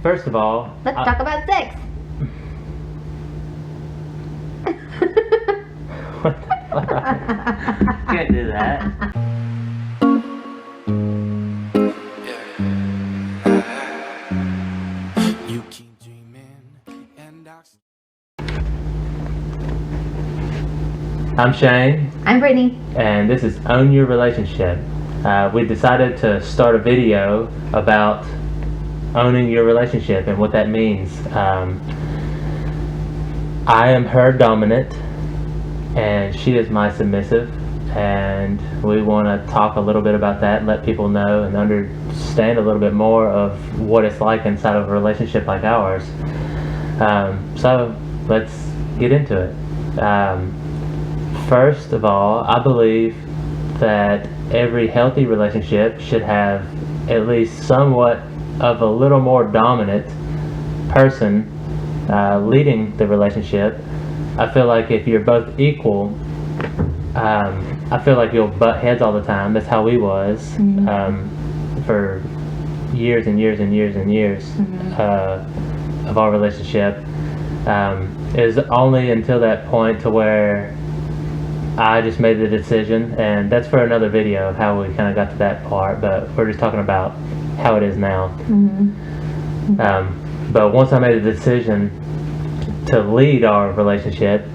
first of all, Let's talk about sex. What the fuck? Can't do that. I'm Shane. I'm Brittany. And this is Own Your Relationship. We decided to start a video about owning your relationship and what that means. I am her dominant and she is my submissive, and we want to talk a little bit about that and let people know and understand a little bit more of what it's like inside of a relationship like ours. So let's get into it. First of all, I believe that every healthy relationship should have at least somewhat of a little more dominant person leading the relationship. I feel like if you're both equal, I feel like you'll butt heads all the time. That's how we was for years and years and years and years of our relationship. It was only until that point to where I just made the decision, and that's for another video of how we kind of got to that part, but we're just talking about how it is now. But once I made the decision to lead our relationship,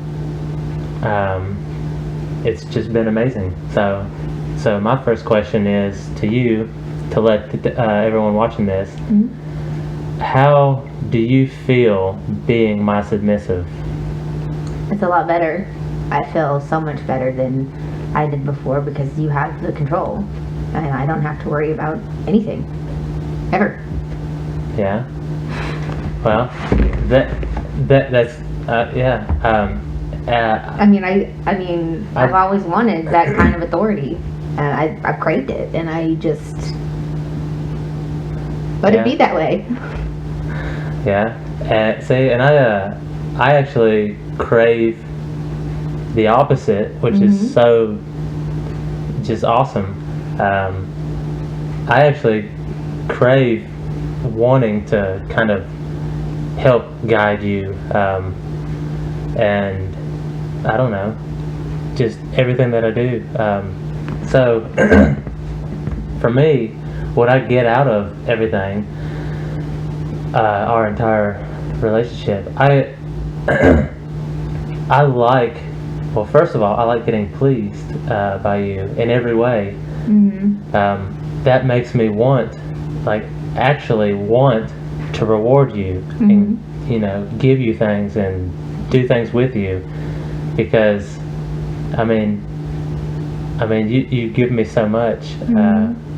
it's just been amazing. So my first question is to you, to let everyone watching this, how do you feel being my submissive? It's a lot better. I feel so much better than I did before because you have the control and I don't have to worry about anything ever. Yeah. Well, that's yeah. I mean I've always wanted that kind of authority, and I've craved it, and I just let it be that way. Yeah. See, and I actually crave the opposite, which is so just awesome. I actually crave wanting to kind of help guide you, and I don't know, just everything that I do. So for me, what I get out of everything, our entire relationship, I like, well, first of all, I like getting pleased by you in every way. That makes me actually want to reward you and, give you things and do things with you, because I mean you give me so much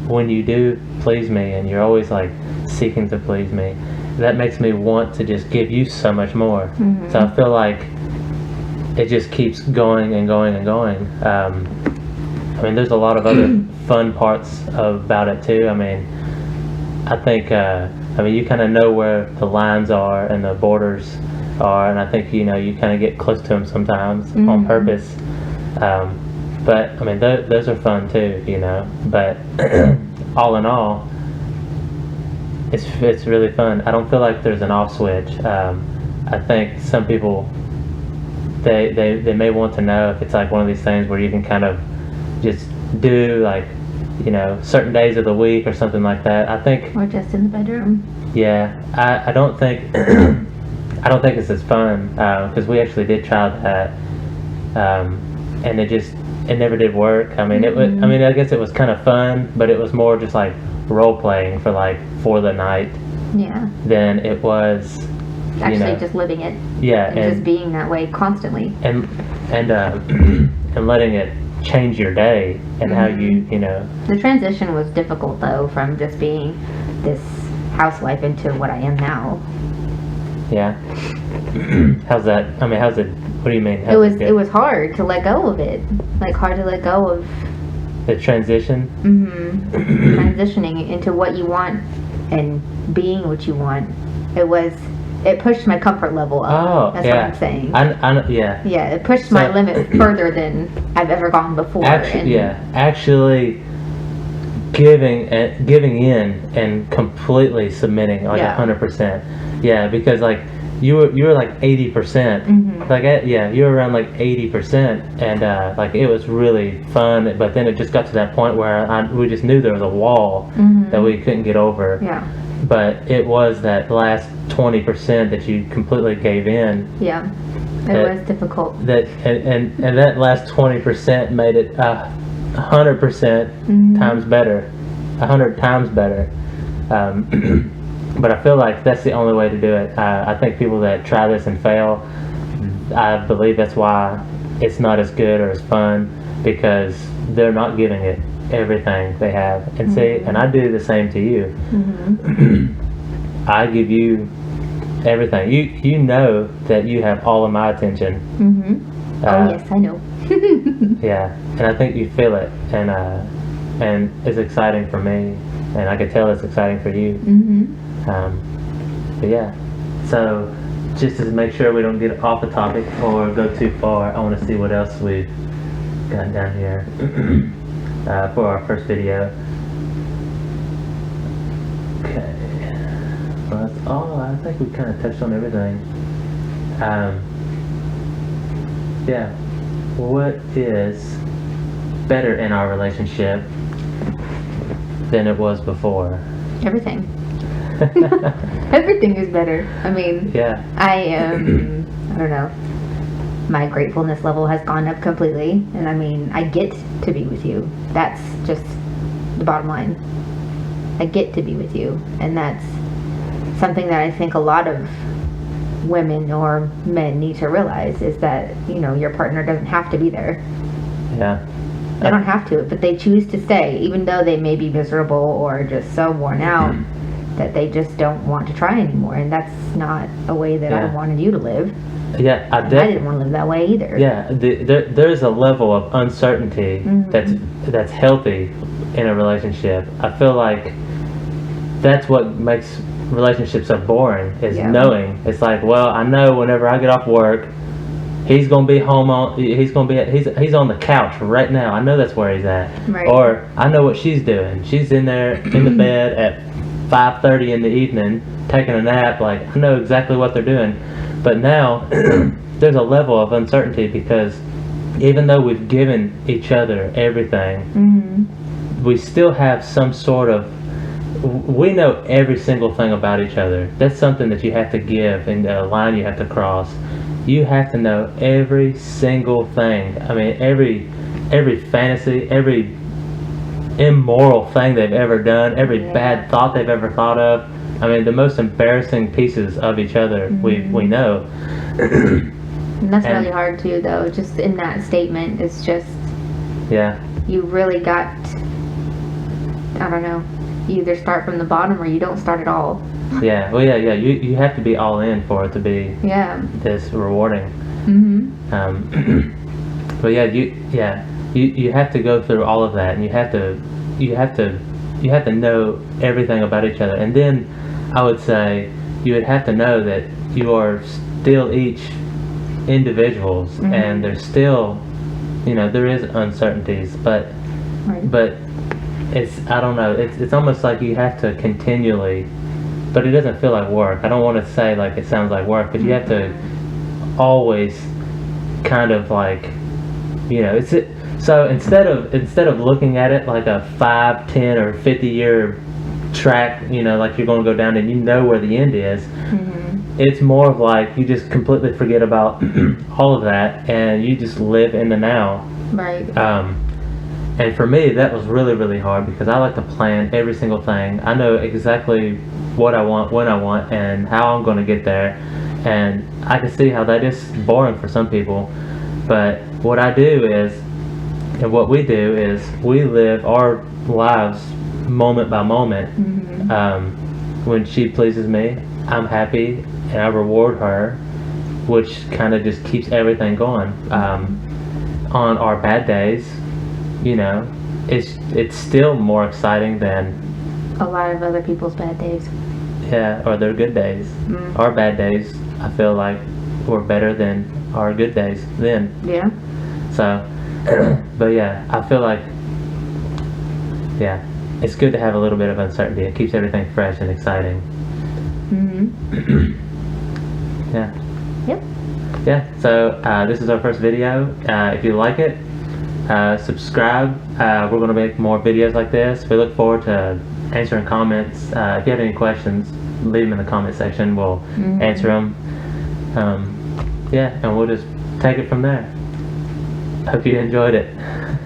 when you do please me, and you're always like seeking to please me. That makes me want to just give you so much more. So I feel like it just keeps going and going and going. I mean, there's a lot of other fun parts about it too. I think you kind of know where the lines are and the borders are, and I think you kind of get close to them sometimes on purpose. But I mean, those are fun too, But all in all, it's really fun. I don't feel like there's an off switch. I think some people, they may want to know if it's like one of these things where you can kind of just do like, certain days of the week or something like that. I think, or just in the bedroom. Yeah, I don't think I don't think it's as fun, because we actually did try that, and it never did work. I mean, I guess it was kind of fun, but it was more just like role playing for the night. Yeah. Than it was actually just living it. Yeah, and just being that way constantly. And letting it change your day and how you. The transition was difficult though, from just being this housewife into what I am now. Yeah. How's that? How's it? What do you mean? It was hard to let go of it. Like hard to let go of the transition. Transitioning into what you want and being what you want. It pushed my comfort level up. Oh, that's yeah. what I'm saying. Yeah. Yeah, it pushed my limit further than I've ever gone before. Actually, giving in and completely submitting like Yeah. 100%. Yeah, because like you were like 80%. Like you were around like 80%, and like it was really fun. But then it just got to that point where we just knew there was a wall that we couldn't get over. Yeah. But it was that last 20% that you completely gave in. Yeah. It was difficult. That and that last 20% made it 100% times better, 100 times better. But I feel like that's the only way to do it. I think people that try this and fail, I believe that's why it's not as good or as fun, because they're not giving it everything they have. And see, and I do the same to you. I give you everything. You know that you have all of my attention. Oh yes, I know. Yeah, and I think you feel it, and it's exciting for me, and I can tell it's exciting for you. But yeah, so just to make sure we don't get off the topic or go too far, I want to see what else we've got down here for our first video. Okay, well, that's all. I think we kind of touched on everything. Yeah, what is better in our relationship than it was before? Everything. Everything is better. I mean, Yeah. I don't know. My gratefulness level has gone up completely, and I mean, I get to be with you. That's just the bottom line. I get to be with you, and that's something that I think a lot of women or men need to realize, is that, you know, your partner doesn't have to be there. Yeah. They don't have to, but they choose to stay, even though they may be miserable or just so worn out that they just don't want to try anymore. And that's not a way that I Yeah. wanted you to live. Yeah, I didn't want to live that way either. Yeah, there's a level of uncertainty that's healthy in a relationship. I feel like that's what makes relationships so boring, is knowing. It's like, well, I know whenever I get off work, he's gonna be home he's on the couch right now. I know that's where he's at. Right. Or I know what she's doing. She's in there in the bed at 5:30 in the evening taking a nap. Like, I know exactly what they're doing. But now there's a level of uncertainty, because even though we've given each other everything, we still have some sort of, we know every single thing about each other. That's something that you have to give, and a line you have to cross. You have to know every single thing. I mean, every fantasy, every immoral thing they've ever done, every bad thought they've ever thought of. I mean, the most embarrassing pieces of each other we know. And that's really hard too, though. Just in that statement, it's just, you really got, I don't know, you either start from the bottom or you don't start at all. Yeah, well, yeah. You have to be all in for it to be this rewarding. But you have to go through all of that, and you have to know everything about each other. And then I would say you would have to know that you are still each individuals, and there's still, you know, there is uncertainties, but it's, I don't know, it's almost like you have to continually, but it doesn't feel like work. I don't want to say like it sounds like work, but you have to always kind of like, you know, so instead of looking at it like a 5, 10, or 50-year track, you know, like you're going to go down and you know where the end is, it's more of like you just completely forget about all of that, and you just live in the now. Right. And for me, that was really, really hard, because I like to plan every single thing. I know exactly what I want, when I want, and how I'm going to get there. And I can see how that is boring for some people. But what I do is, and what we do is, we live our lives moment by moment. When she pleases me, I'm happy, and I reward her, which kind of just keeps everything going. On our bad days, you know, it's still more exciting than a lot of other people's bad days. Yeah, or their good days. Our bad days, I feel like, were better than our good days then. Yeah. So, but yeah, I feel like, it's good to have a little bit of uncertainty. It keeps everything fresh and exciting. Yeah. Yep. Yeah, so this is our first video. If you like it, subscribe. We're going to make more videos like this. We look forward to answering comments. If you have any questions, leave them in the comment section. We'll answer them. Yeah, and we'll just take it from there. Hope you enjoyed it.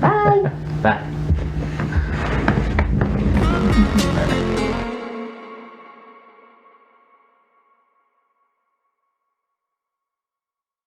Bye. Bye.